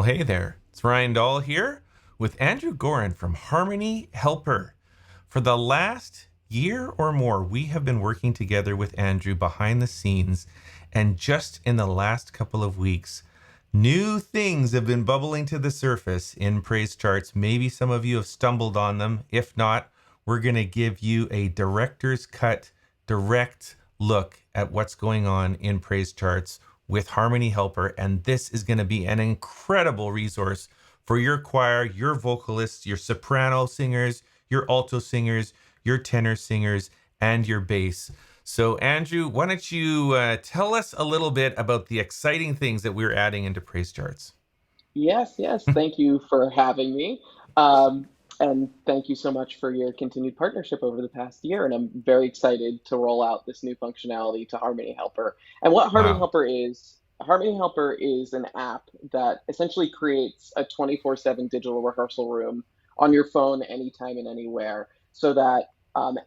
Well, hey there, it's Ryan Dahl here with Andrew Gorin from Harmony Helper. For the last year or more, we have been working together with Andrew behind the scenes, and just in the last couple of weeks, new things have been bubbling to the surface in PraiseCharts. Maybe some of you have stumbled on them. If not, we're going to give you a director's cut, direct look at what's going on in PraiseCharts with Harmony Helper, and this is going to be an incredible resource for your choir, your vocalists, your soprano singers, your alto singers, your tenor singers, and your bass. So, Andrew, why don't you tell us a little bit about the exciting things that we're adding into PraiseCharts? Yes. Thank you for having me. Um, and thank you so much for your continued partnership over the past year. And I'm very excited to roll out this new functionality to Harmony Helper. And what Wow. Harmony Helper is an app that essentially creates a 24/7 digital rehearsal room on your phone anytime and anywhere so that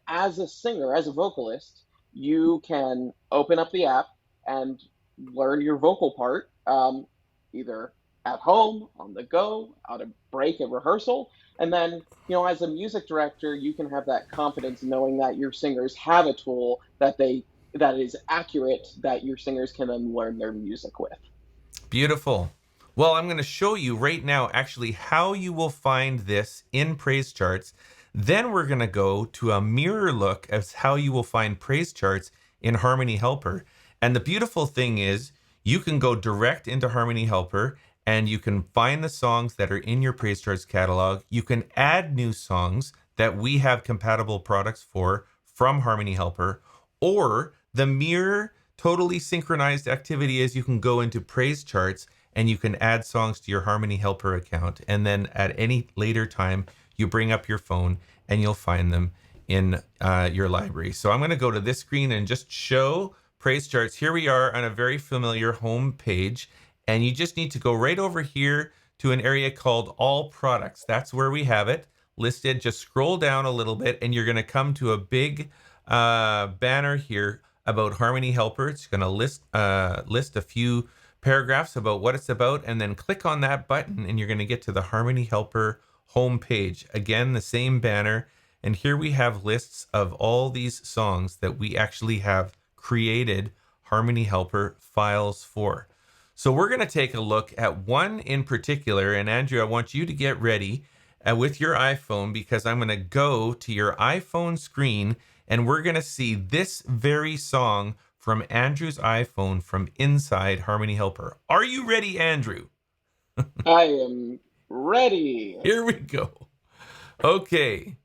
as a singer, as a vocalist, you can open up the app and learn your vocal part, either at home, on the go, out of break at rehearsal. And then, as a music director, you can have that confidence knowing that your singers have a tool that is accurate that your singers can then learn their music with. Beautiful. Well, I'm going to show you right now actually how you will find this in PraiseCharts. Then we're going to go to a mirror look as how you will find PraiseCharts in Harmony Helper. And the beautiful thing is you can go direct into Harmony Helper and you can find the songs that are in your PraiseCharts catalog. You can add new songs that we have compatible products for from Harmony Helper, or the mirror totally synchronized activity is you can go into PraiseCharts and you can add songs to your Harmony Helper account. And then at any later time, you bring up your phone and you'll find them in your library. So I'm going to go to this screen and just show PraiseCharts. Here we are on a very familiar home page. And you just need to go right over here to an area called All Products. That's where we have it listed. Just scroll down a little bit and you're going to come to a big banner here about Harmony Helper. It's going to list a few paragraphs about what it's about, and then click on that button and you're going to get to the Harmony Helper homepage. Again, the same banner, and here we have lists of all these songs that we actually have created Harmony Helper files for. So we're going to take a look at one in particular, and Andrew, I want you to get ready with your iPhone, because I'm going to go to your iPhone screen and we're going to see this very song from Andrew's iPhone from inside Harmony Helper. Are you ready, Andrew? I am ready. Here we go. Okay.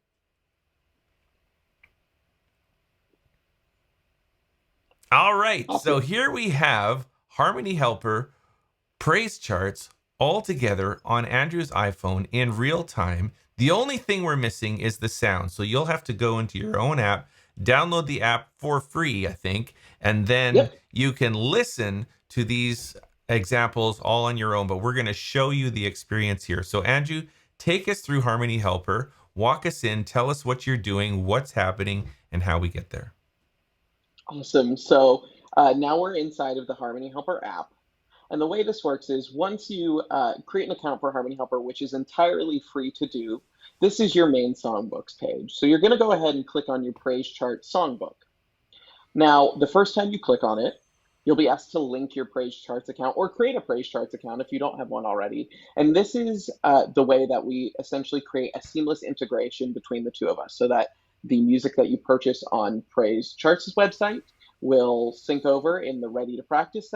All right. So Awesome. here we have Harmony Helper PraiseCharts all together on Andrew's iPhone in real time. The only thing we're missing is the sound. So you'll have to go into your own app, download the app for free, I think, and then Yep. you can listen to these examples all on your own. But we're going to show you the experience here. So, Andrew, take us through Harmony Helper, walk us in, tell us what you're doing, what's happening, and how we get there. Awesome. So now we're inside of the Harmony Helper app. And the way this works is once you create an account for Harmony Helper, which is entirely free to do, this is your main songbooks page. So you're going to go ahead and click on your Praise Chart songbook. Now, the first time you click on it, you'll be asked to link your Praise Charts account or create a Praise Charts account if you don't have one already. And this is the way that we essentially create a seamless integration between the two of us so that the music that you purchase on Praise Charts' website will sync over in the Ready to Practice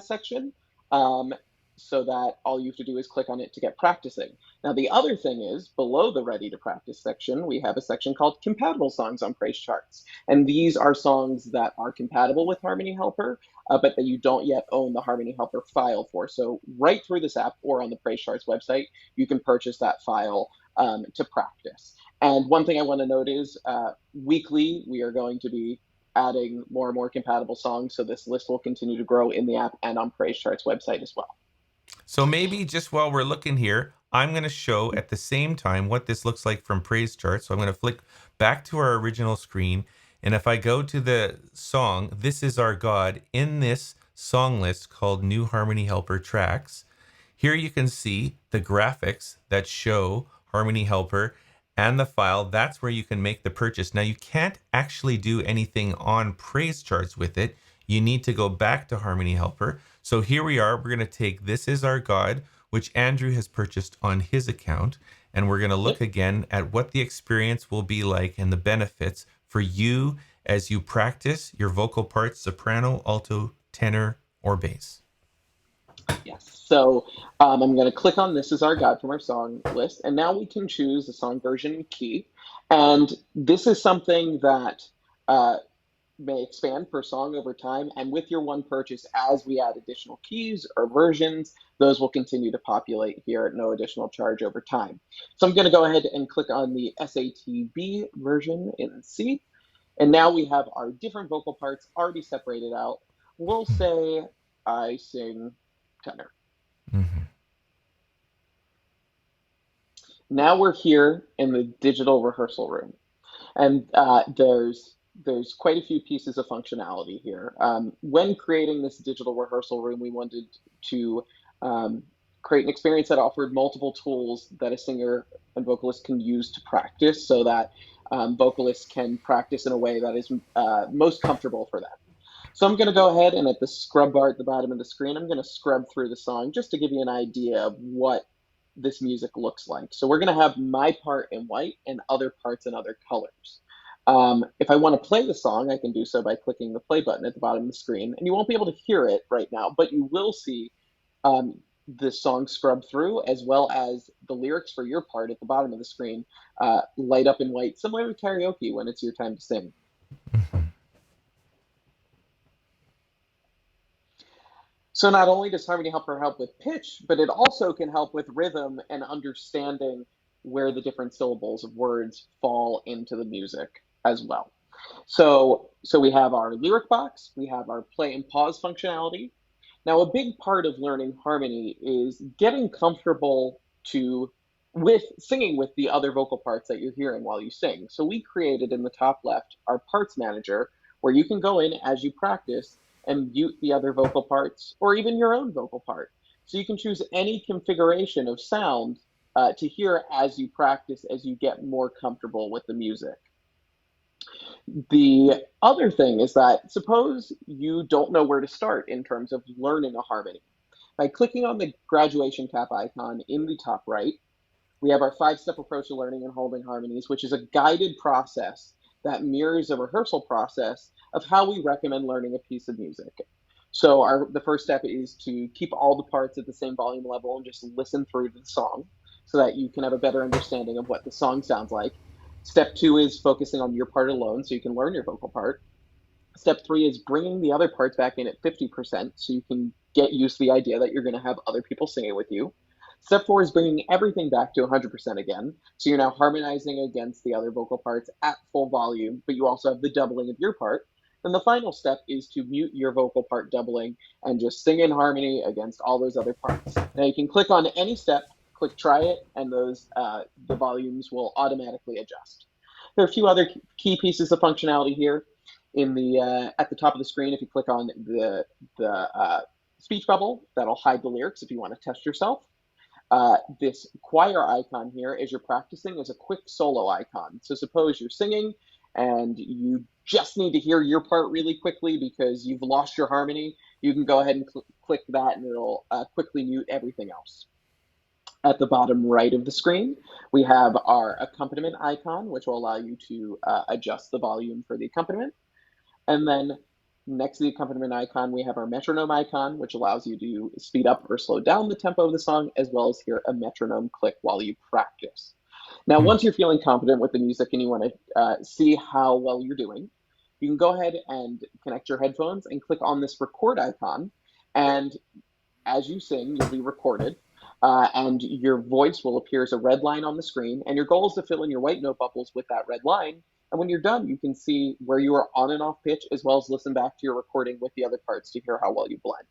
section, um, so that all you have to do is click on it to get practicing. Now, the other thing is below the Ready to Practice section, we have a section called Compatible Songs on Praise Charts. And these are songs that are compatible with Harmony Helper, but that you don't yet own the Harmony Helper file for. So right through this app or on the Praise Charts website, you can purchase that file to practice. And one thing I want to note is weekly, we are going to be adding more and more compatible songs. So this list will continue to grow in the app and on Praise Charts website as well. So maybe just while we're looking here, I'm going to show at the same time what this looks like from PraiseCharts. So I'm going to flick back to our original screen. And if I go to the song, This Is Our God, in this song list called New Harmony Helper Tracks, Here you can see the graphics that show Harmony Helper and the file. That's where you can make the purchase. Now you can't actually do anything on PraiseCharts with it. You need to go back to Harmony Helper. So here we are. We're going to take This Is Our God, which Andrew has purchased on his account. And we're going to look Yep. again at what the experience will be like and the benefits for you as you practice your vocal parts, soprano, alto, tenor, or bass. Yes. So I'm going to click on This Is Our God from our song list. And now we can choose the song version and key. And this is something that uh, may expand per song over time. And with your one purchase, as we add additional keys or versions, those will continue to populate here at no additional charge over time. So I'm going to go ahead and click on the SATB version in C. And now we have our different vocal parts already separated out. We'll say I sing tenor. Mhm. Now we're here in the digital rehearsal room. And there's quite a few pieces of functionality here. When creating this digital rehearsal room, we wanted to create an experience that offered multiple tools that a singer and vocalist can use to practice, so that vocalists can practice in a way that is most comfortable for them. So I'm going to go ahead and at the scrub bar at the bottom of the screen, I'm going to scrub through the song just to give you an idea of what this music looks like. So we're going to have my part in white and other parts in other colors. If I want to play the song, I can do so by clicking the play button at the bottom of the screen. And you won't be able to hear it right now, but you will see um, the song scrub through, as well as the lyrics for your part at the bottom of the screen light up in white, similar to karaoke when it's your time to sing. So not only does Harmony Helper help with pitch, but it also can help with rhythm and understanding where the different syllables of words fall into the music as well. So we have our lyric box, we have our play and pause functionality. Now, a big part of learning harmony is getting comfortable to with singing with the other vocal parts that you're hearing while you sing. So we created in the top left our parts manager, where you can go in as you practice and mute the other vocal parts or even your own vocal part. So you can choose any configuration of sound to hear as you practice, as you get more comfortable with the music. The other thing is that suppose you don't know where to start in terms of learning a harmony. By clicking on the graduation cap icon in the top right, we have our 5-step approach to learning and holding harmonies, which is a guided process that mirrors a rehearsal process of how we recommend learning a piece of music. So the first step is to keep all the parts at the same volume level and just listen through to the song so that you can have a better understanding of what the song sounds like. Step 2 is focusing on your part alone so you can learn your vocal part. Step 3 is bringing the other parts back in at 50% so you can get used to the idea that you're going to have other people singing with you. Step 4 is bringing everything back to 100% again. So you're now harmonizing against the other vocal parts at full volume, but you also have the doubling of your part. Then the final step is to mute your vocal part doubling and just sing in harmony against all those other parts. Now you can click on any step, click try it, and the volumes will automatically adjust. There are a few other key pieces of functionality here. In the at the top of the screen, if you click on the speech bubble, that'll hide the lyrics if you want to test yourself. This choir icon here, as you're practicing, is a quick solo icon. So suppose you're singing and you just need to hear your part really quickly because you've lost your harmony. You can go ahead and click that and it'll quickly mute everything else. At the bottom right of the screen, we have our accompaniment icon, which will allow you to adjust the volume for the accompaniment. And then next to the accompaniment icon, we have our metronome icon, which allows you to speed up or slow down the tempo of the song, as well as hear a metronome click while you practice. Now, Hmm. once you're feeling confident with the music and you want to see how well you're doing, you can go ahead and connect your headphones and click on this record icon. And as you sing, you'll be recorded. And your voice will appear as a red line on the screen. And your goal is to fill in your white note bubbles with that red line. And when you're done, you can see where you are on and off pitch, as well as listen back to your recording with the other parts to hear how well you blend.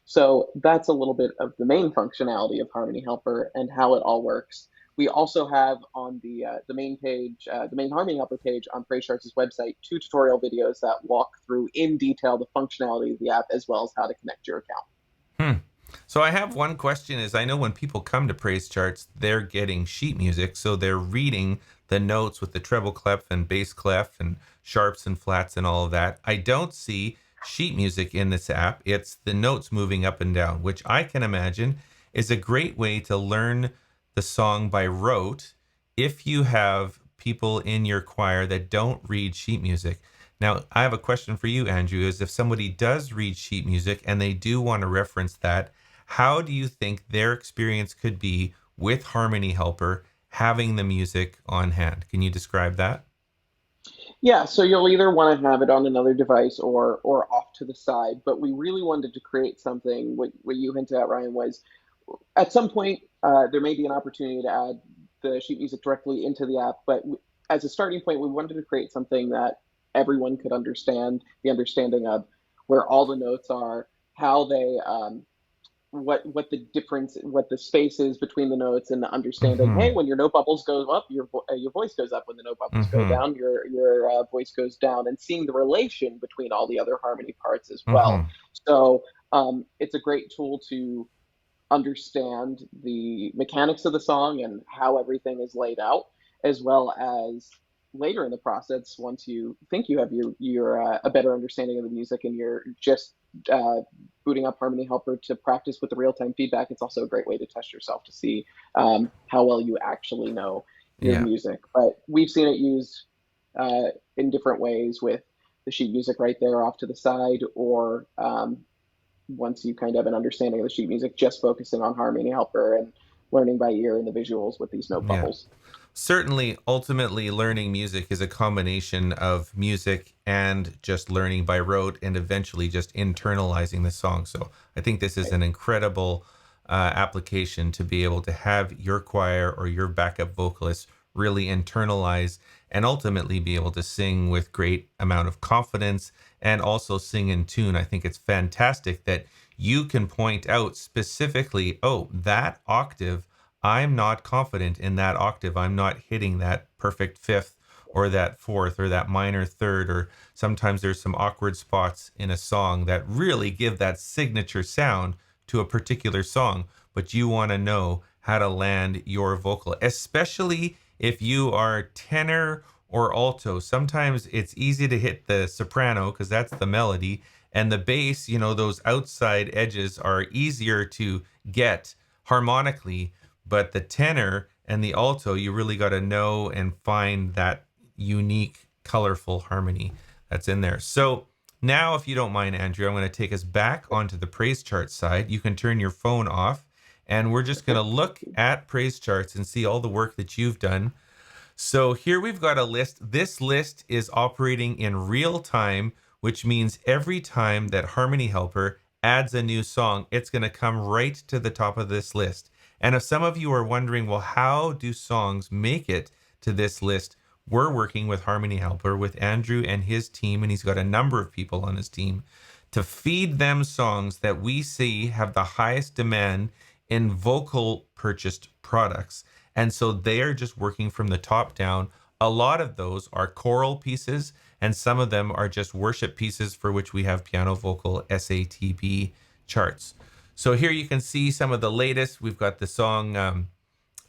So that's a little bit of the main functionality of Harmony Helper and how it all works. We also have on the main page, the main Harmony Helper page on PraiseCharts' website, 2 tutorial videos that walk through in detail the functionality of the app, as well as how to connect your account. Hmm. So I have one question is I know when people come to praise charts, they're getting sheet music. So they're reading the notes with the treble clef and bass clef and sharps and flats and all of that. I don't see sheet music in this app. It's the notes moving up and down, which I can imagine is a great way to learn the song by rote if you have people in your choir that don't read sheet music. Now, I have a question for you, Andrew, is if somebody does read sheet music and they do want to reference that, how do you think their experience could be with Harmony Helper having the music on hand? Can you describe that? Yeah, so you'll either want to have it on another device or off to the side, but we really wanted to create something. What you hinted at, Ryan, was at some point there may be an opportunity to add the sheet music directly into the app, but as a starting point, we wanted to create something that everyone could understand, the understanding of where all the notes are, how they what the difference, what the space is between the notes, and the understanding. Hey, Mm-hmm. when your note bubbles go up, your voice goes up. When the note bubbles go Mm-hmm. down, your voice goes down. And seeing the relation between all the other harmony parts as well. Mm-hmm. So it's a great tool to understand the mechanics of the song and how everything is laid out, as well as later in the process, once you think you have your a better understanding of the music and you're just uh, booting up Harmony Helper to practice with the real time feedback. It's also a great way to test yourself to see how well you actually know your Yeah. music. But we've seen it used in different ways with the sheet music right there off to the side, or once you kind of have an understanding of the sheet music, just focusing on harmony helper and learning by ear and the visuals with these note Yeah. bubbles. Certainly, ultimately, learning music is a combination of music and just learning by rote and eventually just internalizing the song. So I think this is Right. an incredible application to be able to have your choir or your backup vocalist really internalize and ultimately be able to sing with great amount of confidence and also sing in tune. I think it's fantastic that you can point out specifically, oh, that octave, I'm not confident in that octave. I'm not hitting that perfect fifth or that fourth or that minor third, or sometimes there's some awkward spots in a song that really give that signature sound to a particular song, but you want to know how to land your vocal, especially if you are tenor or alto. Sometimes it's easy to hit the soprano because that's the melody, and the bass, those outside edges are easier to get harmonically, but the tenor and the alto, you really got to know and find that unique, colorful harmony that's in there. So now, if you don't mind, Andrew, I'm going to take us back onto the praise chart side. You can turn your phone off, and we're just going to Perfect. look at praise charts and see all the work that you've done. So here we've got a list. This list is operating in real time, which means every time that Harmony Helper adds a new song, it's going to come right to the top of this list. And if some of you are wondering, well, how do songs make it to this list? We're working with Harmony Helper, with Andrew and his team, and he's got a number of people on his team to feed them songs that we see have the highest demand in vocal purchased products. And so they are just working from the top down. A lot of those are choral pieces, and some of them are just worship pieces for which we have piano vocal SATB charts. So here you can see some of the latest. We've got the song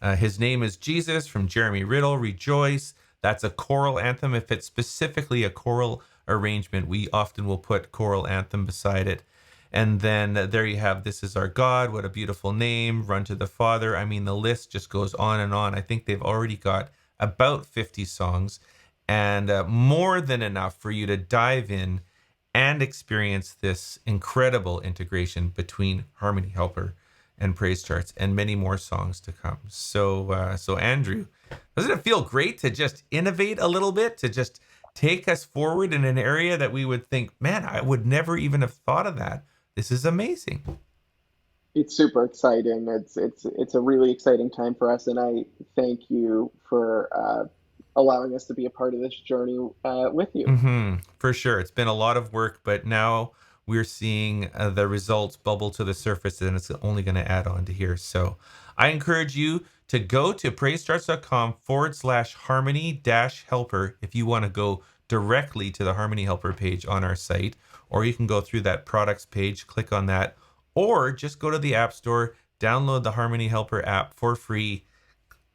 His Name is Jesus from Jeremy Riddle, Rejoice. That's a choral anthem. If it's specifically a choral arrangement, we often will put choral anthem beside it. And then there you have This Is Our God, What a Beautiful Name, Run to the Father. I mean, the list just goes on and on. I think they've already got about 50 songs and more than enough for you to dive in and experience this incredible integration between Harmony Helper and Praise Charts and many more songs to come. So Andrew, doesn't it feel great to just innovate a little bit, to just take us forward in an area that we would think, man, I would never even have thought of that. This is amazing. It's super exciting. It's a really exciting time for us, and I thank you for allowing us to be a part of this journey with you. For sure. It's been a lot of work, but now we're seeing the results bubble to the surface, and it's only going to add on to here. So I encourage you to go to praisecharts.com/harmony dash helper if you want to go directly to the Harmony Helper page on our site, or you can go through that products page, click on that, or just go to the App Store, download the Harmony Helper app for free,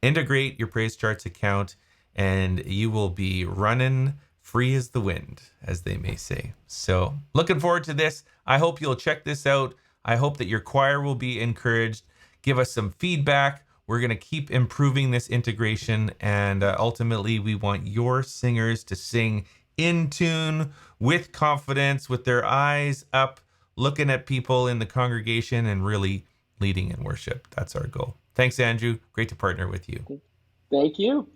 integrate your PraiseCharts account, and you will be running free as the wind, as they may say. So, looking forward to this. I hope you'll check this out. I hope that your choir will be encouraged. Give us some feedback. We're going to keep improving this integration, and ultimately, we want your singers to sing in tune, with confidence, with their eyes up, looking at people in the congregation, and really leading in worship. That's our goal. Thanks, Andrew. Great to partner with you. Thank you.